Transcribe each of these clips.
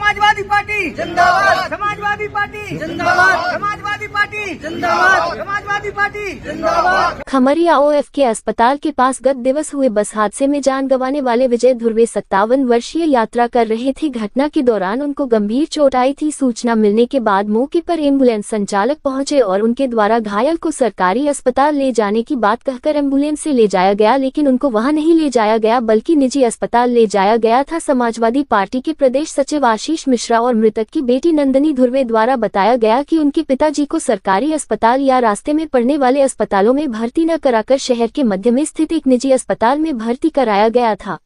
Samajwadi party जिंदाबाद, Samajwadi party जिंदाबाद, Samajwadi party जिंदाबाद, समाजवादी पार्टी जिंदाबाद। खमरिया ओएफ के अस्पताल के पास गत दिवस हुए बस हादसे में जान गंवाने वाले विजय धुर्वे 57 वर्षीय यात्रा कर रहे थे। घटना के दौरान उनको गंभीर चोट आई थी। सूचना मिलने के बाद मौके पर एम्बुलेंस संचालक पहुंचे और उनके द्वारा घायल को सरकारी अस्पताल ले जाने की बात कहकर एम्बुलेंस से ले जाया गया, लेकिन उनको वहां नहीं ले जाया गया बल्कि निजी अस्पताल ले जाया गया था। समाजवादी पार्टी के प्रदेश सचिव आशीष मिश्रा और मृतक की बेटी नंदनी धुर्वे द्वारा बताया गया कि उनके पिताजी को सरकारी अस्पताल या रास्ते में पड़ने वाले अस्पतालों में भर्ती न कराकर शहर के मध्य में स्थित एक निजी अस्पताल में भर्ती कराया गया था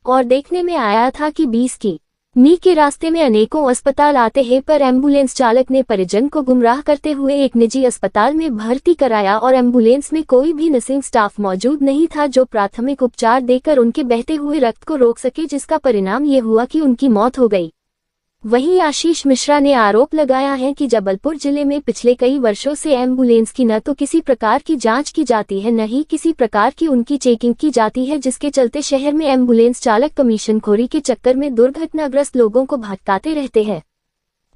और देखने में आया था कि 20 किमी के रास्ते में अनेकों अस्पताल आते हैं, पर एम्बुलेंस चालक ने परिजन को गुमराह करते हुए एक निजी अस्पताल में भर्ती कराया और एम्बुलेंस में कोई भी नर्सिंग स्टाफ मौजूद नहीं था जो प्राथमिक उपचार देकर उनके बहते हुए रक्त को रोक सके, जिसका परिणाम ये हुआ कि उनकी मौत हो गई। वहीं आशीष मिश्रा ने आरोप लगाया है कि जबलपुर जिले में पिछले कई वर्षों से एम्बुलेंस की न तो किसी प्रकार की जांच की जाती है, न ही किसी प्रकार की उनकी चेकिंग की जाती है, जिसके चलते शहर में एम्बुलेंस चालक कमीशनखोरी के चक्कर में दुर्घटनाग्रस्त लोगों को भटकाते रहते हैं।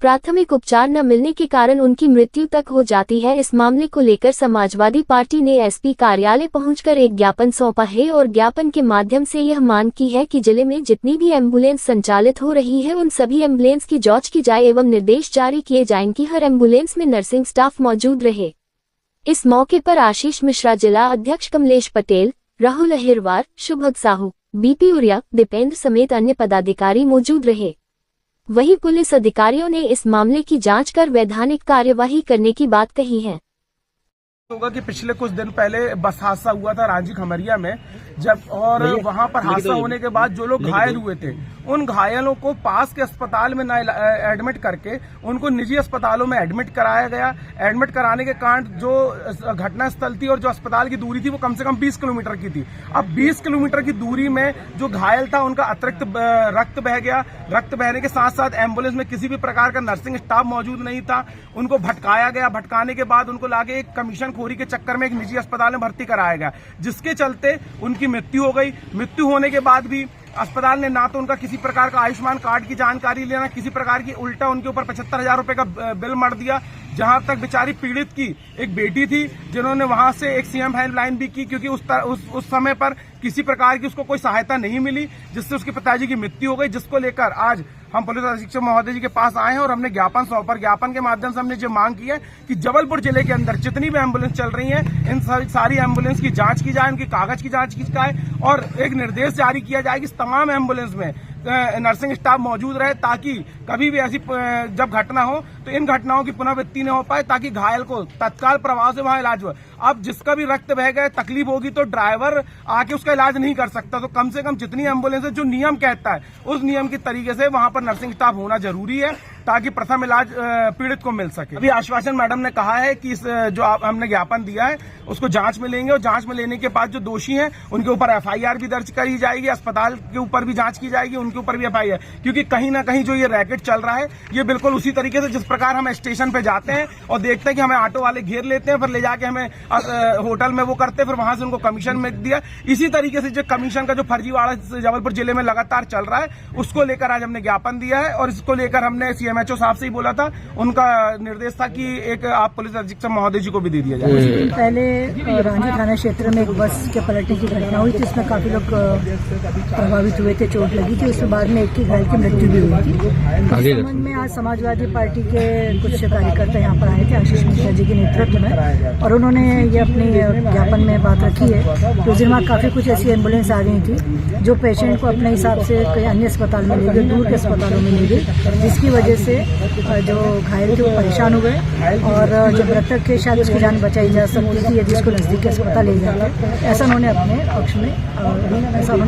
प्राथमिक उपचार न मिलने के कारण उनकी मृत्यु तक हो जाती है। इस मामले को लेकर समाजवादी पार्टी ने एसपी कार्यालय पहुंचकर एक ज्ञापन सौंपा है और ज्ञापन के माध्यम से यह मांग की है कि जिले में जितनी भी एम्बुलेंस संचालित हो रही है उन सभी एम्बुलेंस की जांच की जाए एवं निर्देश जारी किए जाएं कि हर एम्बुलेंस में नर्सिंग स्टाफ मौजूद रहे। इस मौके पर आशीष मिश्रा, जिला अध्यक्ष कमलेश पटेल, राहुल अहिरवार, शुभग साहू, बीपी उरिया, दीपेंद्र समेत अन्य पदाधिकारी मौजूद रहे। वहीं पुलिस अधिकारियों ने इस मामले की जांच कर वैधानिक कार्यवाही करने की बात कही है। होगा कि पिछले कुछ दिन पहले बस हादसा हुआ था रांची खमरिया में, जब और वहां पर हादसा होने के बाद जो लोग घायल हुए थे उन घायलों को पास के अस्पताल में एडमिट करके उनको निजी अस्पतालों में एडमिट कराया गया। एडमिट कराने के कारण जो घटना स्थल थी और जो अस्पताल की दूरी थी वो कम से कम 20 किलोमीटर की थी। अब 20 किलोमीटर की दूरी में जो घायल था उनका अतिरिक्त रक्त बह गया। रक्त बहने के साथ साथ एम्बुलेंस में किसी भी प्रकार का नर्सिंग स्टाफ मौजूद नहीं था। उनको भटकाया गया। भटकाने के बाद उनको लाके एक कमीशन खोरी के चक्कर में एक निजी अस्पताल में भर्ती कराया गया, जिसके चलते उनकी मृत्यु हो गई। मृत्यु होने के बाद भी अस्पताल ने ना तो उनका किसी प्रकार का आयुष्मान कार्ड की जानकारी लेना, किसी प्रकार की, उल्टा उनके ऊपर 75,000 रुपए का बिल मर दिया। जहां तक बेचारी पीड़ित की एक बेटी थी जिन्होंने वहां से एक सीएम हेल्पलाइन भी की, क्योंकि उस समय पर किसी प्रकार की उसको कोई सहायता नहीं मिली, जिससे उसके पिताजी की मृत्यु हो गई। जिसको लेकर आज हम पुलिस अधीक्षक महोदय जी के पास आए हैं और हमने ज्ञापन सौंपा। ज्ञापन के माध्यम से हमने जो मांग की है कि जबलपुर जिले के अंदर जितनी भी एम्बुलेंस चल रही हैं इन सारी एम्बुलेंस की जांच की जाए, उनकी कागज की जांच की जाए और एक निर्देश जारी किया जाए कि तमाम एम्बुलेंस में नर्सिंग स्टाफ मौजूद रहे, ताकि कभी भी ऐसी जब घटना हो तो इन घटनाओं की पुनरावृत्ति न हो पाए, ताकि घायल को तत्काल प्रभाव से वहां इलाज हो। अब जिसका भी रक्त बह गए, तकलीफ होगी तो ड्राइवर आके उसका इलाज नहीं कर सकता, तो कम से कम जितनी एम्बुलेंस है जो नियम कहता है उस नियम की तरीके से वहां पर नर्सिंग स्टाफ होना जरूरी है, ताकि प्रथम इलाज पीड़ित को मिल सके। अभी आश्वासन मैडम ने कहा है कि जो हमने ज्ञापन दिया है उसको जांच में लेंगे और जांच में लेने के बाद जो दोषी हैं उनके ऊपर एफआईआर भी दर्ज करी जाएगी, अस्पताल के ऊपर भी जांच की जाएगी, उनके ऊपर भी एफआईआर, क्योंकि कहीं ना कहीं जो ये रैकेट चल रहा है ये बिल्कुल उसी तरीके से जिस प्रकार हम स्टेशन पे जाते हैं और देखते हैं कि हमें ऑटो वाले घेर लेते हैं, फिर ले जाके हमें होटल में वो करते हैं, फिर वहां से उनको कमीशन में दिया। इसी तरीके से जो कमीशन का जो फर्जीवाड़ा जबलपुर जिले में लगातार चल रहा है उसको लेकर आज हमने ज्ञापन दिया है और इसको लेकर हमने सीएमएचओ साहब से ही बोला था, उनका निर्देश था कि एक आप पुलिस अधीक्षक महोदय जी को भी दे दिया जाए। कुछ दिन पहले रांची थाना क्षेत्र में एक बस के पलटने की घटना हुई थी, जिसमें काफी लोग प्रभावित हुए थे, चोट लगी थी। उसके बाद में एक की घायल की मृत्यु भी हुई थी। इस संबंध में आज समाजवादी पार्टी के कुछ कार्यकर्ता यहाँ पर आए थे आशीष मिश्रा जी के नेतृत्व में, और उन्होंने ये अपनी ज्ञापन में बात रखी है कि उस दिन वहाँ काफी कुछ ऐसी एम्बुलेंस आ गई थी जो पेशेंट को अपने हिसाब से कई अन्य अस्पताल में ले गए, दूर के अस्पतालों में ले गई, जिसकी वजह से जो घायल थे वो परेशान हुए और जब मृतक के शायद उसकी जान बचाई जा सकती थी यदि उसको नजदीक के अस्पताल ले जाते, ऐसा उन्होंने अपने पक्ष में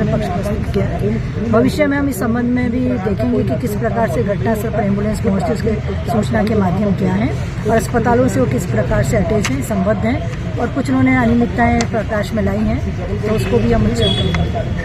पक्ष प्रस्तुत किया। भविष्य में हम इस संबंध में भी देखेंगे कि किस प्रकार से घटनास्थल पर एम्बुलेंस पहुंचती है, उसके सूचना के माध्यम क्या है और अस्पतालों से वो किस प्रकार से अटैच हैं, संबद्ध हैं, और कुछ उन्होंने अनियमितताएं प्रकाश में लाई हैं, तो उसको भी हम उच्च करेंगे।